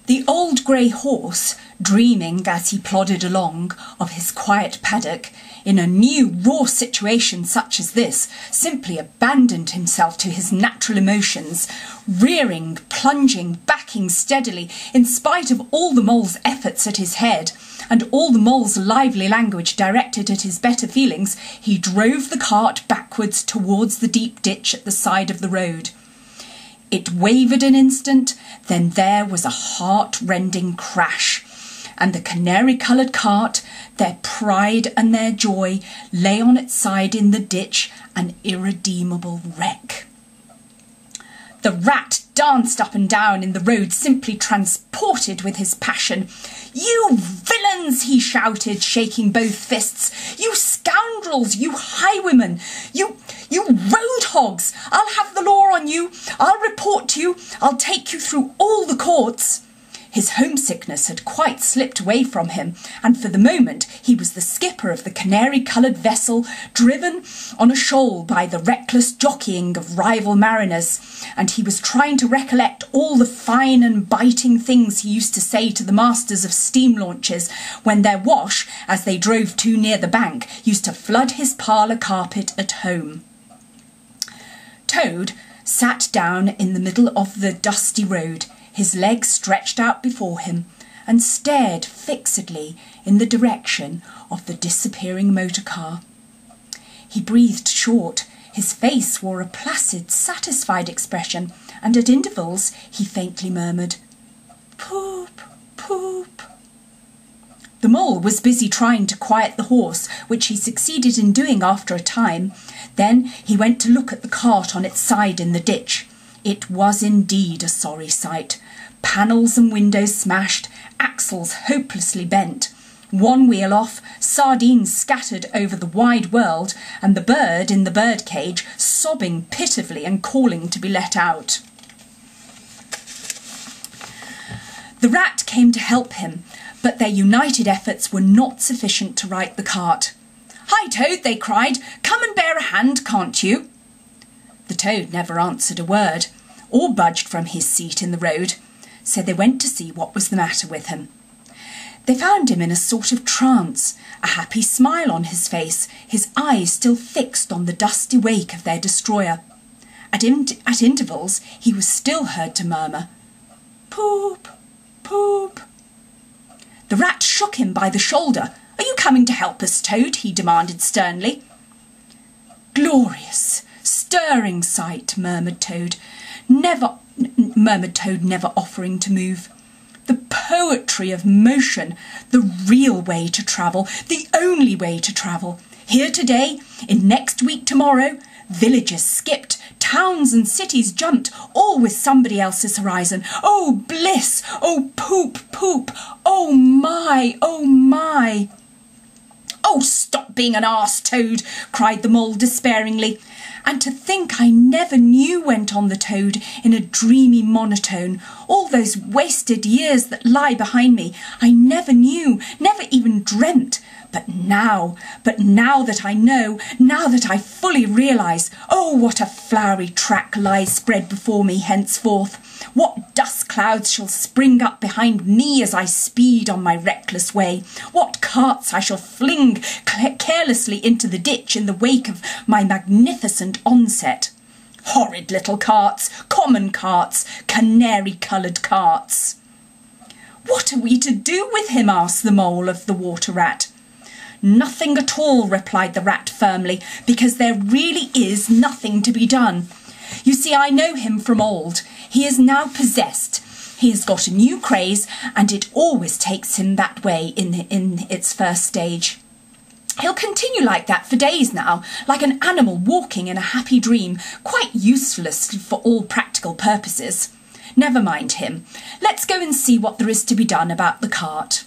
The old grey horse, dreaming as he plodded along of his quiet paddock, in a new raw situation such as this, simply abandoned himself to his natural emotions, rearing, plunging, backing steadily, in spite of all the mole's efforts at his head, and all the mole's lively language directed at his better feelings. He drove the cart backwards towards the deep ditch at the side of the road. It wavered an instant, then there was a heart-rending crash, and the canary-coloured cart, their pride and their joy, lay on its side in the ditch, an irredeemable wreck. The rat danced up and down in the road, simply transported with his passion. "You villains!" he shouted, shaking both fists. "You scoundrels! You highwaymen! You road hogs! I'll have the law on you! I'll report to you! I'll take you through all the courts!" His homesickness had quite slipped away from him, and for the moment he was the skipper of the canary-coloured vessel, driven on a shoal by the reckless jockeying of rival mariners, and he was trying to recollect all the fine and biting things he used to say to the masters of steam launches when their wash, as they drove too near the bank, used to flood his parlour carpet at home. Toad sat down in the middle of the dusty road, his legs stretched out before him, and stared fixedly in the direction of the disappearing motor car. He breathed short, his face wore a placid, satisfied expression, and at intervals he faintly murmured, "Poop, poop." The mole was busy trying to quiet the horse, which he succeeded in doing after a time. Then he went to look at the cart on its side in the ditch. It was indeed a sorry sight. Panels and windows smashed, axles hopelessly bent, one wheel off, sardines scattered over the wide world, and the bird in the birdcage sobbing pitifully and calling to be let out. The rat came to help him, but their united efforts were not sufficient to right the cart. "Hi, Toad," they cried, "come and bear a hand, can't you?" The toad never answered a word, or budged from his seat in the road, so they went to see what was the matter with him. They found him in a sort of trance, a happy smile on his face, his eyes still fixed on the dusty wake of their destroyer. At intervals he was still heard to murmur, "Poop, poop." The rat shook him by the shoulder. "Are you coming to help us, Toad?" he demanded sternly. "Glorious, stirring sight," murmured Toad, never offering to move. "The poetry of motion, the real way to travel, the only way to travel. Here today, in next week tomorrow, villages skipped, towns and cities jumped, all with somebody else's horizon. Oh, bliss! Oh, poop, poop! Oh, my! Oh, my!" "Oh, stop being an arse, Toad!" cried the mole despairingly. "And to think I never knew," went on the toad in a dreamy monotone. "All those wasted years that lie behind me, I never knew, never even dreamt. But now that I know, now that I fully realise, oh, what a flowery track lies spread before me henceforth. What dust clouds shall spring up behind me as I speed on my reckless way. What carts I shall fling carelessly into the ditch in the wake of my magnificent onset. Horrid little carts, common carts, canary-coloured carts." "What are we to do with him?" asked the mole of the water rat. "Nothing at all," replied the rat firmly, "because there really is nothing to be done. You see, I know him from old. He is now possessed. He has got a new craze, and it always takes him that way in its first stage. He'll continue like that for days now, like an animal walking in a happy dream, quite useless for all practical purposes. Never mind him. Let's go and see what there is to be done about the cart."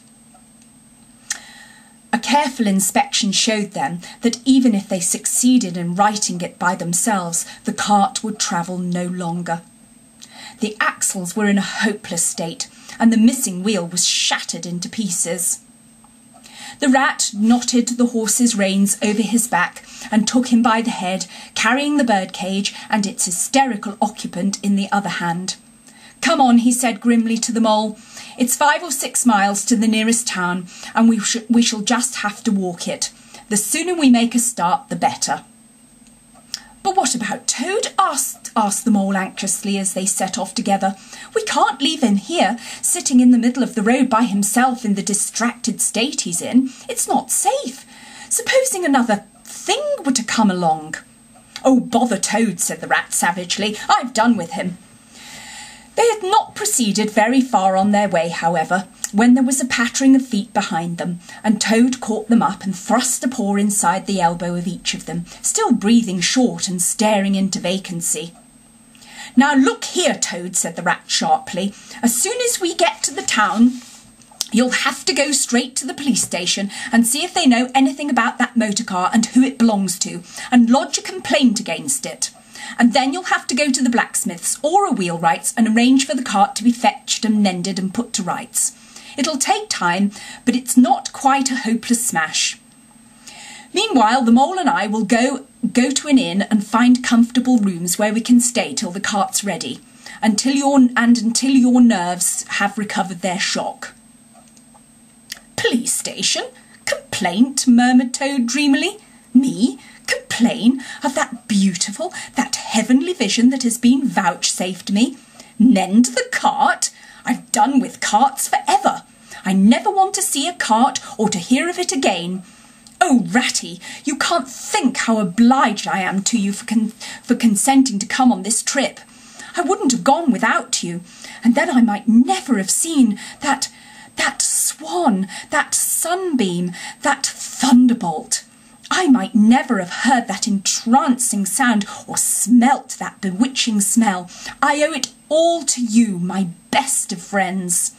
A careful inspection showed them that even if they succeeded in righting it by themselves, the cart would travel no longer. The axles were in a hopeless state, and the missing wheel was shattered into pieces. The rat knotted the horse's reins over his back and took him by the head, carrying the birdcage and its hysterical occupant in the other hand. "Come on," he said grimly to the mole. It's 5 or 6 miles to the nearest town, and we shall just have to walk it. The sooner we make a start, the better." "But what about Toad?" asked the Mole anxiously as they set off together. "We can't leave him here, sitting in the middle of the road by himself in the distracted state he's in. It's not safe. Supposing another thing were to come along." "Oh, bother Toad," said the Rat savagely. "I've done with him." They had not proceeded very far on their way, however, when there was a pattering of feet behind them, and Toad caught them up and thrust a paw inside the elbow of each of them, still breathing short and staring into vacancy. "Now look here, Toad," said the Rat sharply. "As soon as we get to the town, you'll have to go straight to the police station and see if they know anything about that motor car and who it belongs to, and lodge a complaint against it. And then you'll have to go to the blacksmith's or a wheelwright's and arrange for the cart to be fetched and mended and put to rights. It'll take time, but it's not quite a hopeless smash. Meanwhile, the Mole and I will go to an inn and find comfortable rooms where we can stay till the cart's ready, until your nerves have recovered their shock." "Police station? Complaint?" murmured Toad dreamily. "Me? Complain of that beautiful, that heavenly vision that has been vouchsafed me? Mend the cart? I've done with carts for ever. I never want to see a cart or to hear of it again. Oh, Ratty, you can't think how obliged I am to you for consenting to come on this trip. I wouldn't have gone without you, and then I might never have seen that swan, that sunbeam, that thunderbolt. I might never have heard that entrancing sound or smelt that bewitching smell. I owe it all to you, my best of friends."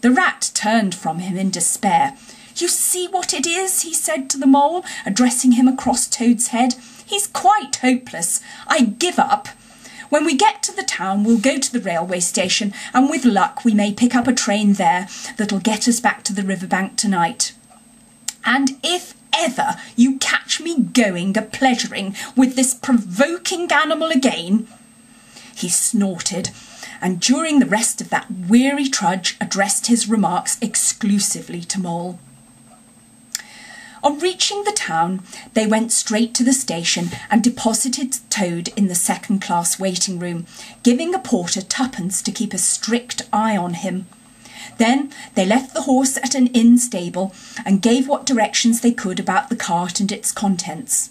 The Rat turned from him in despair. "You see what it is," he said to the Mole, addressing him across Toad's head. "He's quite hopeless. I give up. When we get to the town, we'll go to the railway station, and with luck we may pick up a train there that'll get us back to the riverbank tonight. And if ever you catch me going a-pleasuring with this provoking animal again—" He snorted, and during the rest of that weary trudge addressed his remarks exclusively to Mole. On reaching the town, they went straight to the station and deposited Toad in the second-class waiting room, giving a porter twopence to keep a strict eye on him. Then they left the horse at an inn stable and gave what directions they could about the cart and its contents.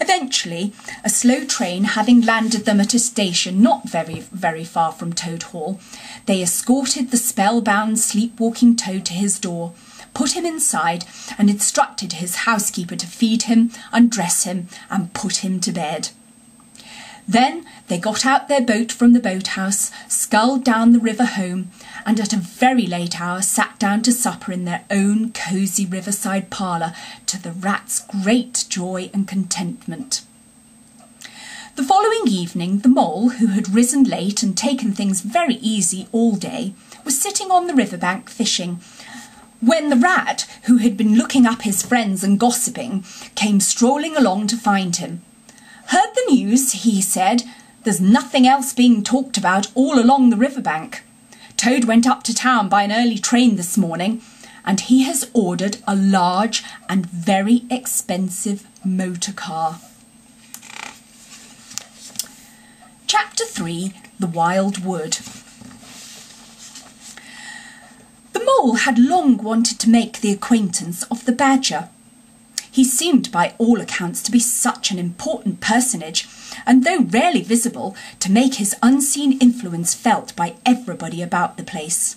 Eventually, a slow train having landed them at a station not very far from Toad Hall, they escorted the spellbound, sleepwalking Toad to his door, put him inside, and instructed his housekeeper to feed him, undress him, and put him to bed. Then they got out their boat from the boathouse, sculled down the river home, and at a very late hour sat down to supper in their own cosy riverside parlour, to the Rat's great joy and contentment. The following evening, the Mole, who had risen late and taken things very easy all day, was sitting on the riverbank fishing, when the Rat, who had been looking up his friends and gossiping, came strolling along to find him. "Heard the news?" he said. "There's nothing else being talked about all along the riverbank. Toad went up to town by an early train this morning, and he has ordered a large and very expensive motor car." Chapter 3. The Wild Wood. The Mole had long wanted to make the acquaintance of the Badger. He seemed by all accounts to be such an important personage, and though rarely visible, to make his unseen influence felt by everybody about the place.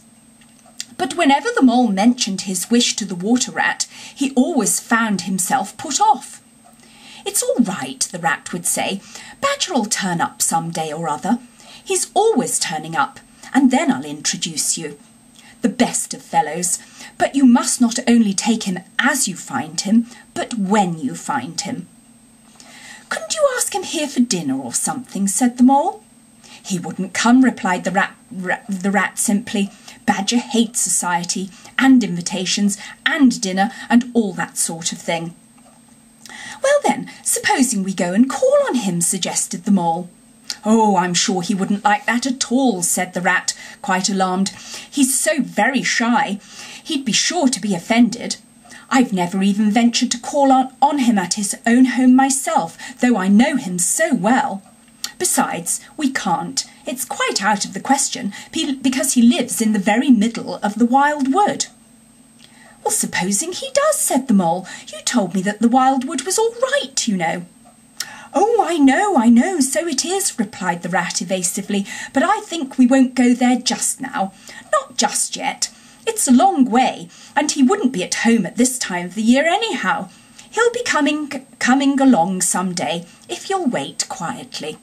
But whenever the Mole mentioned his wish to the Water Rat, he always found himself put off. "It's all right," the Rat would say. "Badger'll turn up some day or other. He's always turning up, and then I'll introduce you. The best of fellows, but you must not only take him as you find him, but when you find him." "Couldn't you ask him here for dinner or something?" said the Mole. "He wouldn't come," replied the Rat simply. "Badger hates society, and invitations, and dinner, and all that sort of thing." "Well then, supposing we go and call on him," suggested the Mole. "Oh, I'm sure he wouldn't like that at all," said the Rat, quite alarmed. "He's so very shy. He'd be sure to be offended. I've never even ventured to call on him at his own home myself, though I know him so well. Besides, we can't. It's quite out of the question, because he lives in the very middle of the wild wood." "Well, supposing he does," said the mole. "You told me that the wild wood was all right, you know." "Oh, I know, so it is," replied the rat evasively, "but I think we won't go there just now. Not just yet. It's a long way, and he wouldn't be at home at this time of the year anyhow. He'll be coming along some day, if you'll wait quietly."